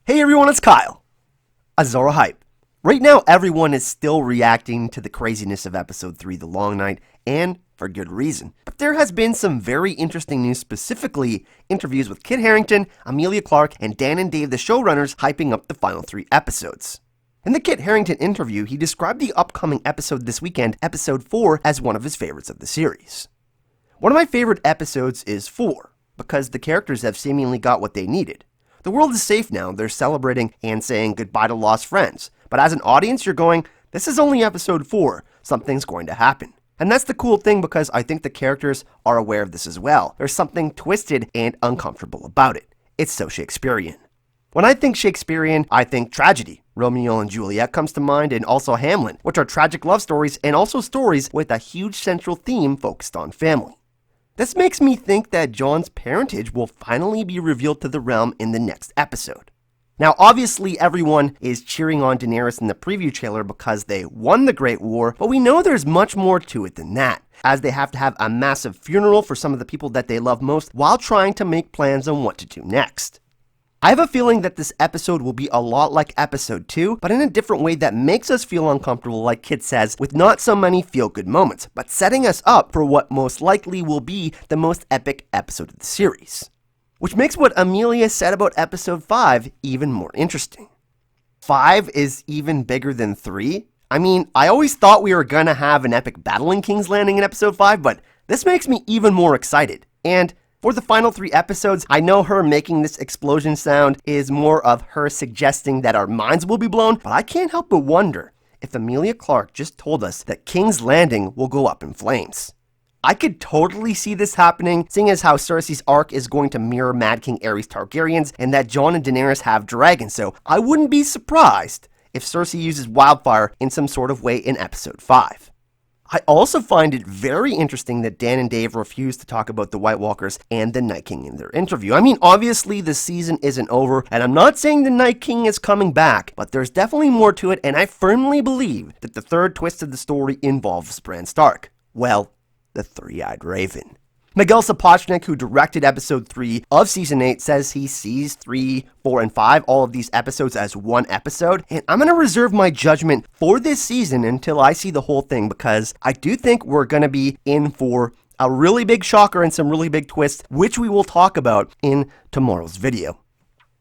Hey everyone, it's Kyle. Azora Hype. Right now, everyone is still reacting to the craziness of Episode 3, The Long Night, and for good reason. But there has been some very interesting news, specifically interviews with Kit Harington, Emilia Clarke, and Dan and Dave, the showrunners, hyping up the final 3 episodes. In the Kit Harington interview, he described the upcoming episode this weekend, Episode 4, as one of his favorites of the series. One of my favorite episodes is 4, because the characters have seemingly got what they needed. The world is safe now, they're celebrating and saying goodbye to lost friends. But as an audience, you're going, this is only episode 4, something's going to happen. And that's the cool thing because I think the characters are aware of this as well. There's something twisted and uncomfortable about it. It's so Shakespearean. When I think Shakespearean, I think tragedy. Romeo and Juliet comes to mind, and also Hamlet, which are tragic love stories and also stories with a huge central theme focused on family. This makes me think that Jon's parentage will finally be revealed to the realm in the next episode. Now, obviously, everyone is cheering on Daenerys in the preview trailer because they won the Great War, but we know there's much more to it than that, as they have to have a massive funeral for some of the people that they love most while trying to make plans on what to do next. I have a feeling that this episode will be a lot like episode 2, but in a different way that makes us feel uncomfortable, like Kit says, with not so many feel-good moments, but setting us up for what most likely will be the most epic episode of the series. Which makes what Emilia said about episode 5 even more interesting. 5 is even bigger than 3? I mean, I always thought we were gonna have an epic battle in King's Landing in episode 5, but this makes me even more excited. And for the final 3 episodes, I know her making this explosion sound is more of her suggesting that our minds will be blown, but I can't help but wonder if Emilia Clarke just told us that King's Landing will go up in flames. I could totally see this happening, seeing as how Cersei's arc is going to mirror Mad King Aerys Targaryen's and that Jon and Daenerys have dragons, so I wouldn't be surprised if Cersei uses wildfire in some sort of way in episode 5. I also find it very interesting that Dan and Dave refused to talk about the White Walkers and the Night King in their interview. I mean, obviously the season isn't over, and I'm not saying the Night King is coming back, but there's definitely more to it, and I firmly believe that the third twist of the story involves Bran Stark. Well, the Three-Eyed Raven. Miguel Sapochnik, who directed episode 3 of season 8, says he sees 3, 4, and 5, all of these episodes as one episode, and I'm going to reserve my judgment for this season until I see the whole thing, because I do think we're going to be in for a really big shocker and some really big twists, which we will talk about in tomorrow's video.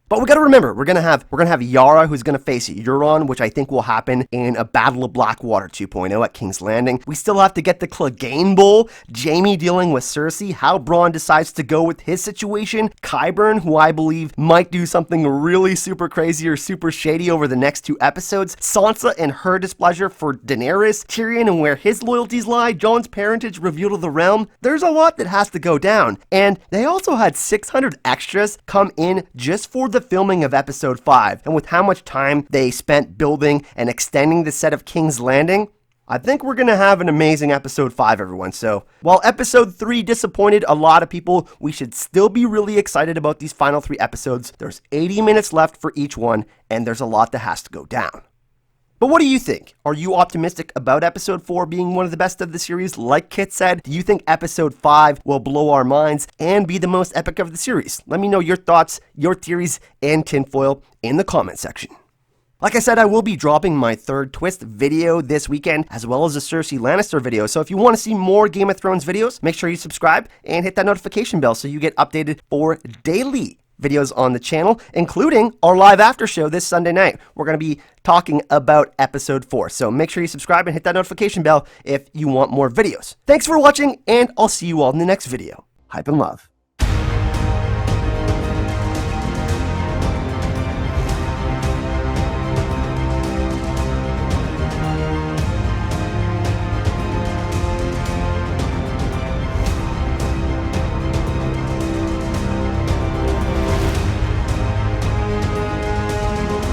But we gotta remember, we're gonna have Yara, who's gonna face Euron, which I think will happen in a Battle of Blackwater 2.0 at King's Landing. We still have to get the Clegane Bowl, Jaime dealing with Cersei, how Bronn decides to go with his situation, Qyburn, who I believe might do something really super crazy or super shady over the next 2 episodes, Sansa and her displeasure for Daenerys, Tyrion and where his loyalties lie, Jon's parentage revealed to the realm. There's a lot that has to go down. And they also had 600 extras come in just for the filming of episode 5, and with how much time they spent building and extending the set of King's Landing, I think we're gonna have an amazing episode 5, everyone. So while episode 3 disappointed a lot of people, we should still be really excited about these final 3 episodes. There's 80 minutes left for each one, and there's a lot that has to go down. But what do you think? Are you optimistic about episode 4 being one of the best of the series, like Kit said? Do you think episode 5 will blow our minds and be the most epic of the series? Let me know your thoughts, your theories, and tinfoil in the comment section. Like I said, I will be dropping my third twist video this weekend, as well as a Cersei Lannister video. So if you want to see more Game of Thrones videos, make sure you subscribe and hit that notification bell so you get updated for daily videos on the channel, including our live after show this Sunday night. We're going to be talking about episode 4. So make sure you subscribe and hit that notification bell if you want more videos. Thanks for watching, and I'll see you all in the next video. Hype and love.